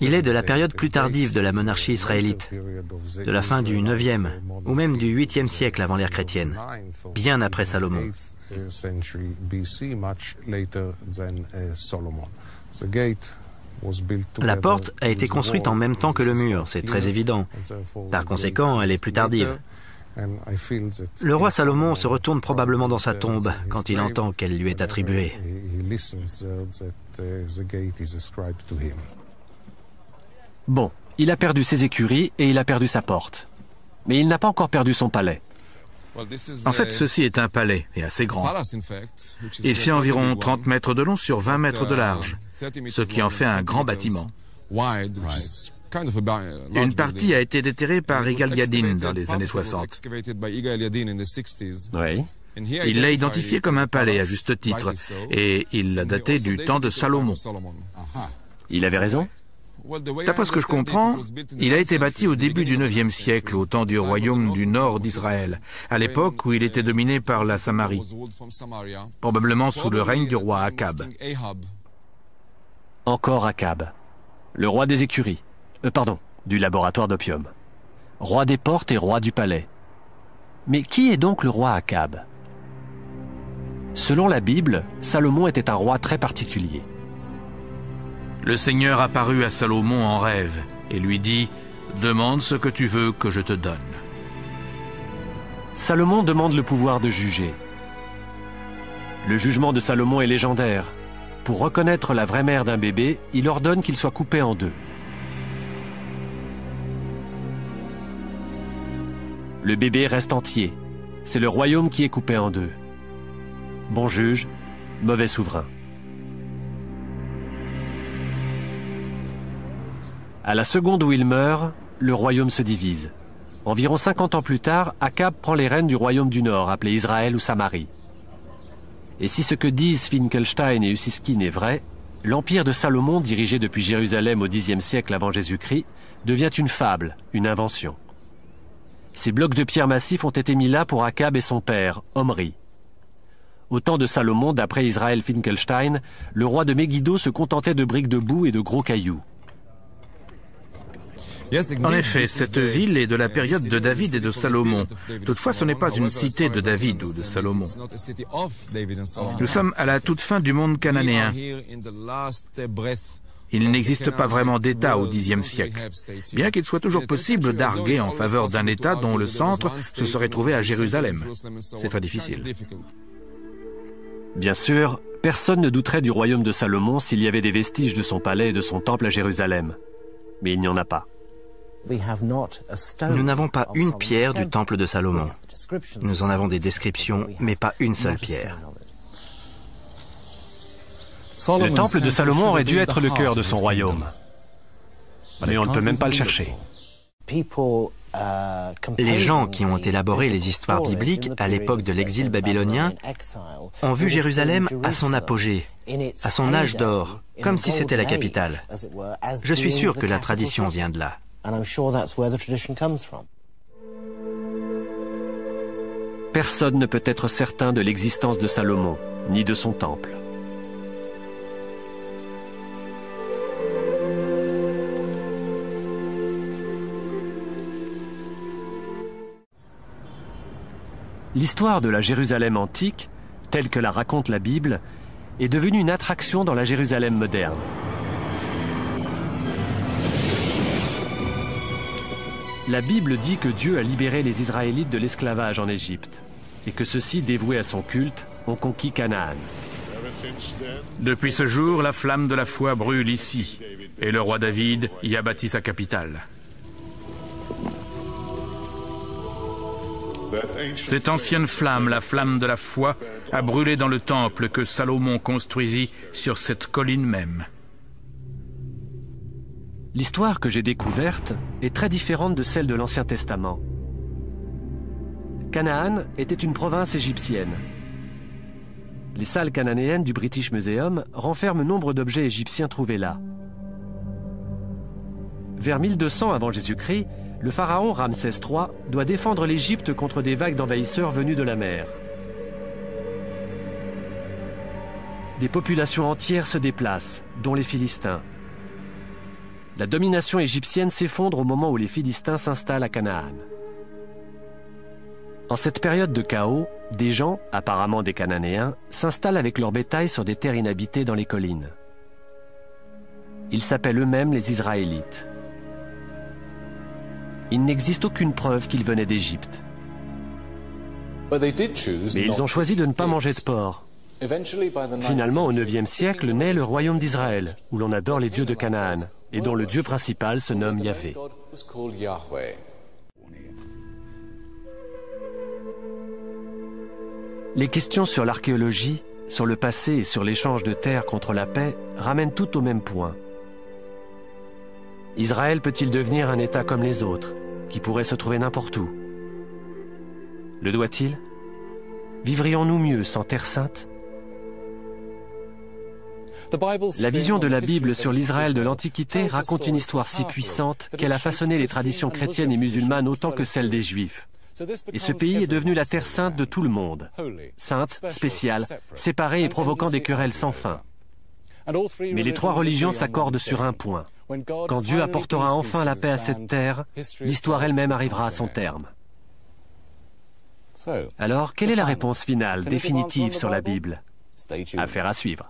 Il est de la période plus tardive de la monarchie israélite, de la fin du 9e ou même du 8e siècle avant l'ère chrétienne, bien après Salomon. La porte a été construite en même temps que le mur, c'est très évident. Par conséquent, elle est plus tardive. Le roi Salomon se retourne probablement dans sa tombe quand il entend qu'elle lui est attribuée. Bon, il a perdu ses écuries et il a perdu sa porte. Mais il n'a pas encore perdu son palais. En fait, ceci est un palais, et assez grand. Il fait environ 30 mètres de long sur 20 mètres de large, ce qui en fait un grand bâtiment. Une partie a été déterrée par Yigal Yadin dans les années 60. Oui. Il l'a identifié comme un palais à juste titre, et il l'a daté du temps de Salomon. Il avait raison? D'après ce que je comprends, il a été bâti au début du IXe siècle, au temps du royaume du nord d'Israël, à l'époque où il était dominé par la Samarie, probablement sous le règne du roi Akab. Encore Akab, le roi des écuries, du laboratoire d'opium, roi des portes et roi du palais. Mais qui est donc le roi Akab? Selon la Bible, Salomon était un roi très particulier. Le Seigneur apparut à Salomon en rêve et lui dit « Demande ce que tu veux que je te donne. » Salomon demande le pouvoir de juger. Le jugement de Salomon est légendaire. Pour reconnaître la vraie mère d'un bébé, il ordonne qu'il soit coupé en 2. Le bébé reste entier. C'est le royaume qui est coupé en 2. Bon juge, mauvais souverain. À la seconde où il meurt, le royaume se divise. Environ 50 ans plus tard, Akab prend les rênes du royaume du Nord, appelé Israël ou Samarie. Et si ce que disent Finkelstein et Ussiskin est vrai, l'empire de Salomon, dirigé depuis Jérusalem au Xe siècle avant Jésus-Christ, devient une fable, une invention. Ces blocs de pierre massifs ont été mis là pour Akab et son père, Omri. Au temps de Salomon, d'après Israël Finkelstein, le roi de Megiddo se contentait de briques de boue et de gros cailloux. En effet, cette ville est de la période de David et de Salomon. Toutefois, ce n'est pas une cité de David ou de Salomon. Nous sommes à la toute fin du monde cananéen. Il n'existe pas vraiment d'État au Xe siècle, bien qu'il soit toujours possible d'arguer en faveur d'un État dont le centre se serait trouvé à Jérusalem. C'est très difficile. Bien sûr, personne ne douterait du royaume de Salomon s'il y avait des vestiges de son palais et de son temple à Jérusalem. Mais il n'y en a pas. Nous n'avons pas une pierre du temple de Salomon. Nous en avons des descriptions, mais pas une seule pierre. Le temple de Salomon aurait dû être le cœur de son royaume. Mais on ne peut même pas le chercher. Les gens qui ont élaboré les histoires bibliques à l'époque de l'exil babylonien ont vu Jérusalem à son apogée, à son âge d'or, comme si c'était la capitale. Je suis sûr que la tradition vient de là. Personne ne peut être certain de l'existence de Salomon, ni de son temple. L'histoire de la Jérusalem antique, telle que la raconte la Bible, est devenue une attraction dans la Jérusalem moderne. La Bible dit que Dieu a libéré les Israélites de l'esclavage en Égypte et que ceux-ci, dévoués à son culte, ont conquis Canaan. Depuis ce jour, la flamme de la foi brûle ici, et le roi David y a bâti sa capitale. Cette ancienne flamme, la flamme de la foi, a brûlé dans le temple que Salomon construisit sur cette colline même. L'histoire que j'ai découverte est très différente de celle de l'Ancien Testament. Canaan était une province égyptienne. Les salles cananéennes du British Museum renferment nombre d'objets égyptiens trouvés là. Vers 1200 avant Jésus-Christ, le pharaon Ramsès III doit défendre l'Égypte contre des vagues d'envahisseurs venus de la mer. Des populations entières se déplacent, dont les Philistins. La domination égyptienne s'effondre au moment où les Philistins s'installent à Canaan. En cette période de chaos, des gens, apparemment des Cananéens, s'installent avec leur bétail sur des terres inhabitées dans les collines. Ils s'appellent eux-mêmes les Israélites. Il n'existe aucune preuve qu'ils venaient d'Égypte. Mais ils ont choisi de ne pas manger de porc. Finalement, au IXe siècle, naît le royaume d'Israël, où l'on adore les dieux de Canaan, et dont le dieu principal se nomme Yahvé. Les questions sur l'archéologie, sur le passé et sur l'échange de terres contre la paix ramènent tout au même point. Israël peut-il devenir un État comme les autres, qui pourrait se trouver n'importe où? Le doit-il? Vivrions-nous mieux sans Terre sainte? La vision de la Bible sur l'Israël de l'Antiquité raconte une histoire si puissante qu'elle a façonné les traditions chrétiennes et musulmanes autant que celles des Juifs. Et ce pays est devenu la terre sainte de tout le monde. Sainte, spéciale, séparée et provoquant des querelles sans fin. Mais les trois religions s'accordent sur un point. Quand Dieu apportera enfin la paix à cette terre, l'histoire elle-même arrivera à son terme. Alors, quelle est la réponse finale, définitive sur la Bible? Affaire à suivre.